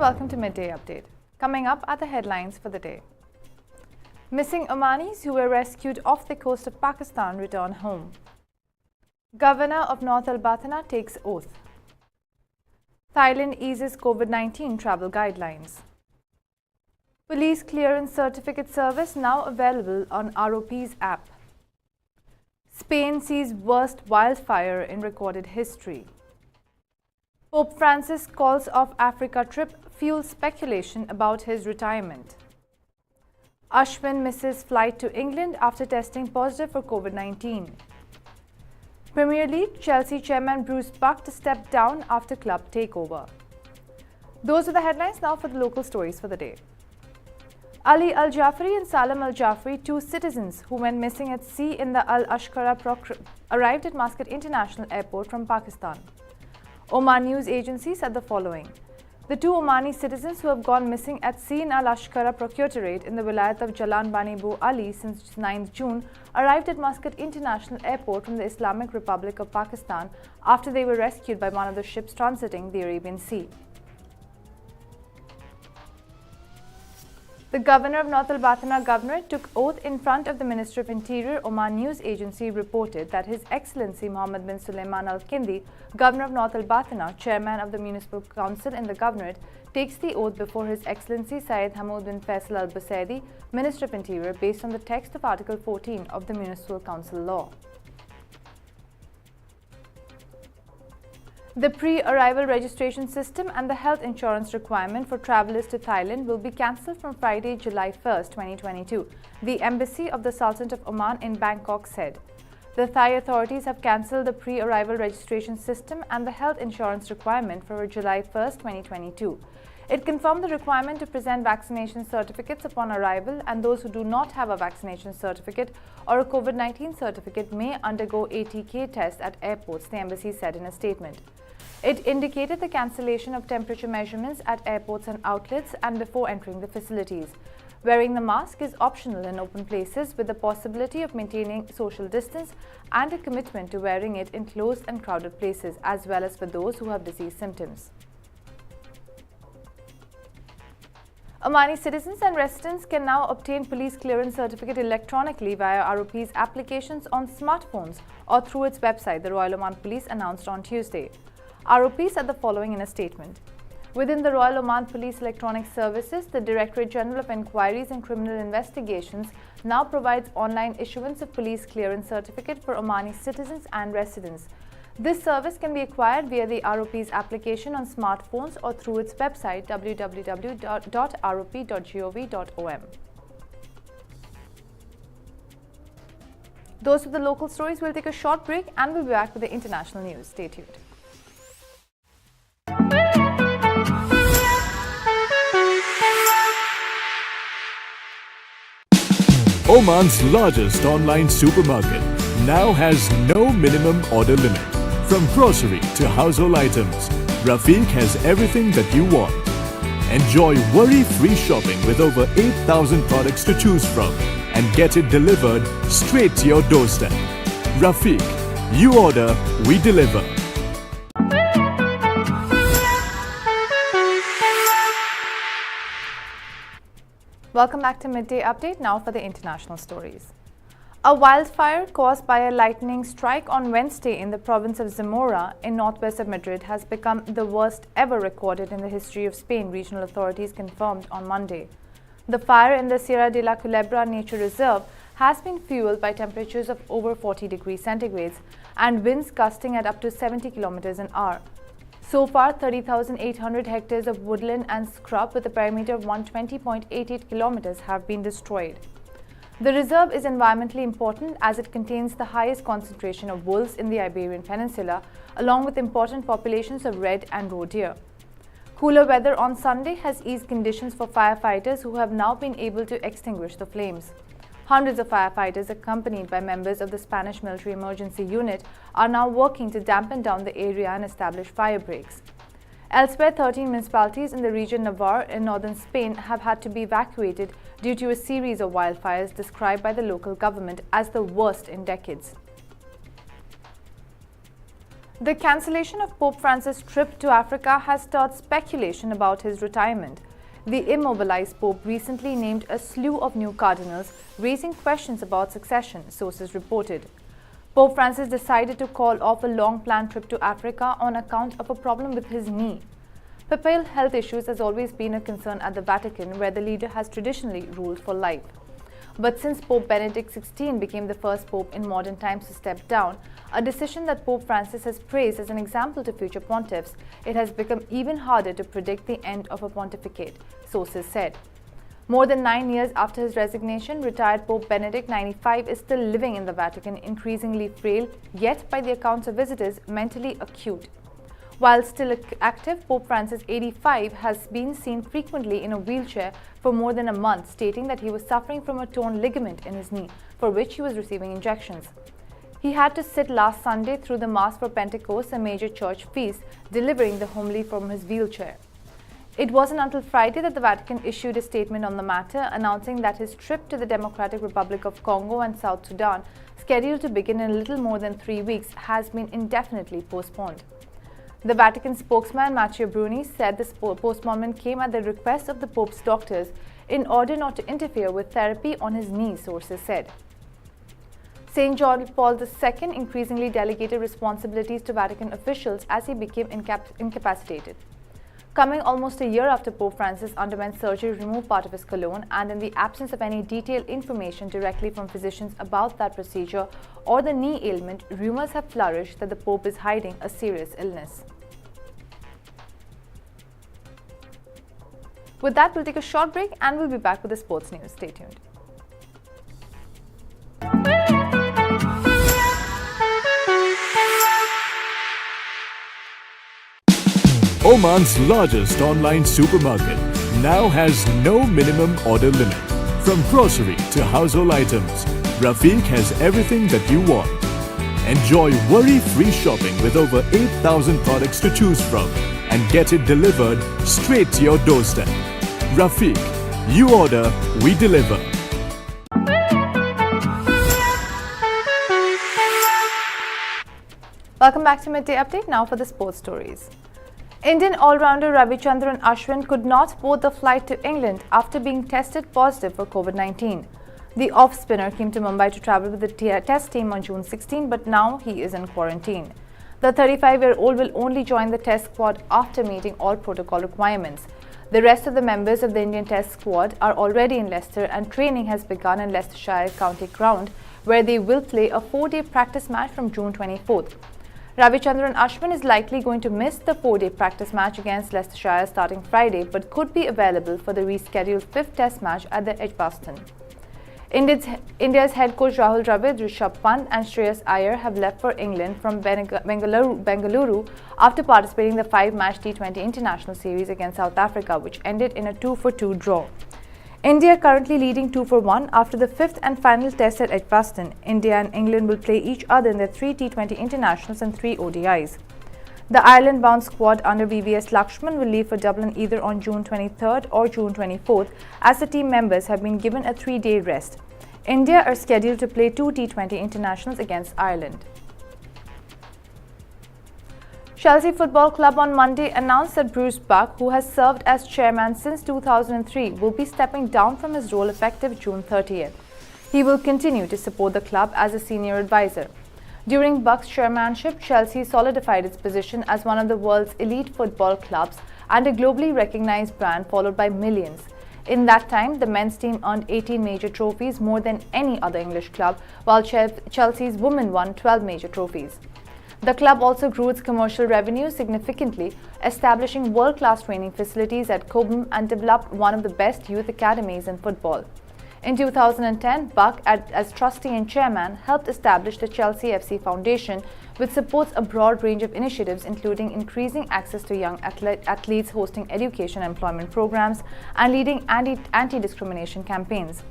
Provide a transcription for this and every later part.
welcome to Midday Update. Coming up are the headlines for the day. Missing Omanis who were rescued off the coast of Pakistan return home. Governor of North Al-Batana takes oath. Thailand eases COVID-19 travel guidelines. Police clearance certificate service now available on ROP's app. Spain sees worst wildfire in recorded history. Pope Francis calls off Africa trip fuels speculation about his retirement. Ashwin misses flight to England after testing positive for COVID-19. Premier League, Chelsea chairman Bruce Buck to step down after club takeover. Those are the headlines. Now for the local stories for the day. Ali Al-Jafri and Salam Al-Jafri, two citizens who went missing at sea in the Al-Ashkara arrived at Muscat International Airport from Pakistan. Oman news agency said the following. The two Omani citizens who have gone missing at sea in Al-Ashkara Procuratorate in the Wilayat of Jalan Bani Bu Ali since 9th June arrived at Muscat International Airport from the Islamic Republic of Pakistan after they were rescued by one of the ships transiting the Arabian Sea. The governor of North Al-Batana Governorate took oath in front of the Minister of Interior. Oman news agency reported that His Excellency Mohammed bin Sulaiman Al-Kindi, Governor of North Al-Batana, Chairman of the Municipal Council in the Governorate, takes the oath before His Excellency Syed Hamoud bin Faisal Al-Busaidi, Minister of Interior, based on the text of Article 14 of the Municipal Council Law. The pre-arrival registration system and the health insurance requirement for travellers to Thailand will be cancelled from Friday, July 1, 2022, the Embassy of the Sultanate of Oman in Bangkok said. The Thai authorities have cancelled the pre-arrival registration system and the health insurance requirement for July 1, 2022. It confirmed the requirement to present vaccination certificates upon arrival, and those who do not have a vaccination certificate or a COVID-19 certificate may undergo ATK tests at airports, the embassy said in a statement. It indicated the cancellation of temperature measurements at airports and outlets and before entering the facilities. Wearing the mask is optional in open places with the possibility of maintaining social distance and a commitment to wearing it in closed and crowded places as well as for those who have disease symptoms. Omani citizens and residents can now obtain police clearance certificate electronically via ROP's applications on smartphones or through its website, the Royal Oman Police announced on Tuesday. ROP said the following in a statement. Within the Royal Oman Police Electronic Services, the Directorate General of Inquiries and Criminal Investigations now provides online issuance of police clearance certificate for Omani citizens and residents. This service can be acquired via the ROP's application on smartphones or through its website www.rop.gov.om. Those were the local stories. We'll take a short break and we'll be back with the international news. Stay tuned. Oman's largest online supermarket now has no minimum order limit. From grocery to household items, Rafiq has everything that you want. Enjoy worry-free shopping with over 8,000 products to choose from and get it delivered straight to your doorstep. Rafiq, you order, we deliver. Welcome back to Midday Update. Now for the international stories. A wildfire caused by a lightning strike on Wednesday in the province of Zamora in northwest of Madrid has become the worst ever recorded in the history of Spain, regional authorities confirmed on Monday. The fire in the Sierra de la Culebra Nature Reserve has been fueled by temperatures of over 40 degrees centigrade and winds gusting at up to 70 kilometers an hour. So far, 30,800 hectares of woodland and scrub with a perimeter of 120.88 kilometers have been destroyed. The reserve is environmentally important as it contains the highest concentration of wolves in the Iberian Peninsula, along with important populations of red and roe deer. Cooler weather on Sunday has eased conditions for firefighters who have now been able to extinguish the flames. Hundreds of firefighters, accompanied by members of the Spanish Military Emergency Unit, are now working to dampen down the area and establish fire breaks. Elsewhere, 13 municipalities in the region Navarre in northern Spain have had to be evacuated due to a series of wildfires described by the local government as the worst in decades. The cancellation of Pope Francis' trip to Africa has stirred speculation about his retirement. The immobilized Pope recently named a slew of new cardinals, raising questions about succession, sources reported. Pope Francis decided to call off a long-planned trip to Africa on account of a problem with his knee. Papal health issues has always been a concern at the Vatican, where the leader has traditionally ruled for life. But since Pope Benedict XVI became the first pope in modern times to step down, a decision that Pope Francis has praised as an example to future pontiffs, it has become even harder to predict the end of a pontificate, sources said. More than 9 years after his resignation, retired Pope Benedict, 95, is still living in the Vatican, increasingly frail, yet by the accounts of visitors, mentally acute. While still active, Pope Francis, 85, has been seen frequently in a wheelchair for more than a month, stating that he was suffering from a torn ligament in his knee, for which he was receiving injections. He had to sit last Sunday through the Mass for Pentecost, a major church feast, delivering the homily from his wheelchair. It wasn't until Friday that the Vatican issued a statement on the matter, announcing that his trip to the Democratic Republic of Congo and South Sudan, scheduled to begin in a little more than 3 weeks, has been indefinitely postponed. The Vatican spokesman Matteo Bruni said this postponement came at the request of the Pope's doctors in order not to interfere with therapy on his knee, sources said. St. John Paul II increasingly delegated responsibilities to Vatican officials as he became incapacitated. Coming almost a year after Pope Francis underwent surgery to remove part of his colon, and in the absence of any detailed information directly from physicians about that procedure or the knee ailment, rumors have flourished that the Pope is hiding a serious illness. With that, we'll take a short break and we'll be back with the sports news. Stay tuned. Oman's largest online supermarket now has no minimum order limit. From grocery to household items, Rafiq has everything that you want. Enjoy worry-free shopping with over 8,000 products to choose from and get it delivered straight to your doorstep. Rafiq, you order, we deliver. Welcome back to Midday Update. Now for the sports stories. Indian all-rounder Ravichandran Ashwin could not board the flight to England after being tested positive for COVID-19. The off-spinner came to Mumbai to travel with the test team on June 16, but now he is in quarantine. The 35-year-old will only join the test squad after meeting all protocol requirements. The rest of the members of the Indian test squad are already in Leicester, and training has begun in Leicestershire County Ground, where they will play a 4-day practice match from June 24th. Ravichandran Ashwin is likely going to miss the 4-day practice match against Leicestershire starting Friday, but could be available for the rescheduled 5th test match at the Edgbaston. India's head coach Rahul Dravid, Rishabh Pant and Shreyas Iyer have left for England from Bengaluru after participating in the 5-match T20 International Series against South Africa, which ended in a 2-2 draw. India currently leading 2-1 after the 5th and final test at Edgbaston. India and England will play each other in their 3 T20 internationals and 3 ODIs. The Ireland-bound squad under VVS Lakshman will leave for Dublin either on June 23rd or June 24th, as the team members have been given a 3-day rest. India are scheduled to play 2 T20 internationals against Ireland. Chelsea Football Club on Monday announced that Bruce Buck, who has served as chairman since 2003, will be stepping down from his role effective June 30th. He will continue to support the club as a senior advisor. During Buck's chairmanship, Chelsea solidified its position as one of the world's elite football clubs and a globally recognized brand followed by millions. In that time, the men's team earned 18 major trophies, more than any other English club, while Chelsea's women won 12 major trophies. The club also grew its commercial revenue significantly, establishing world-class training facilities at Cobham and developed one of the best youth academies in football. In 2010, Buck, as trustee and chairman, helped establish the Chelsea FC Foundation, which supports a broad range of initiatives including increasing access to young athletes, hosting education and employment programs, and leading anti-discrimination campaigns.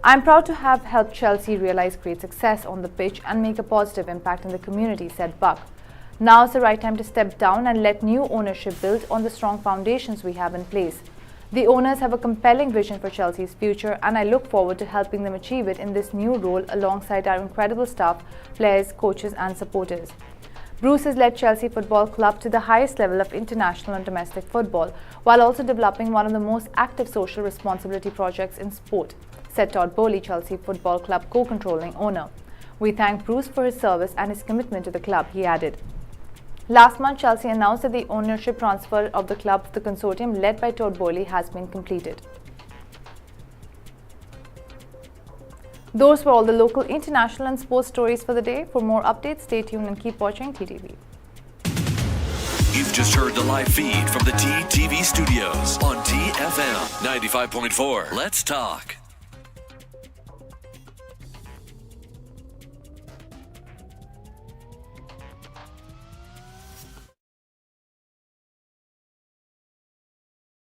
I'm proud to have helped Chelsea realize great success on the pitch and make a positive impact in the community, said Buck. Now is the right time to step down and let new ownership build on the strong foundations we have in place. The owners have a compelling vision for Chelsea's future, and I look forward to helping them achieve it in this new role alongside our incredible staff, players, coaches and supporters. Bruce has led Chelsea Football Club to the highest level of international and domestic football, while also developing one of the most active social responsibility projects in sport, said Todd Bowley, Chelsea Football Club co-controlling owner. We thank Bruce for his service and his commitment to the club, he added. Last month, Chelsea announced that the ownership transfer of the club to the consortium led by Todd Bowley has been completed. Those were all the local, international and sports stories for the day. For more updates, stay tuned and keep watching TTV. You've just heard the live feed from the TTV studios on TFM 95.4. Let's talk.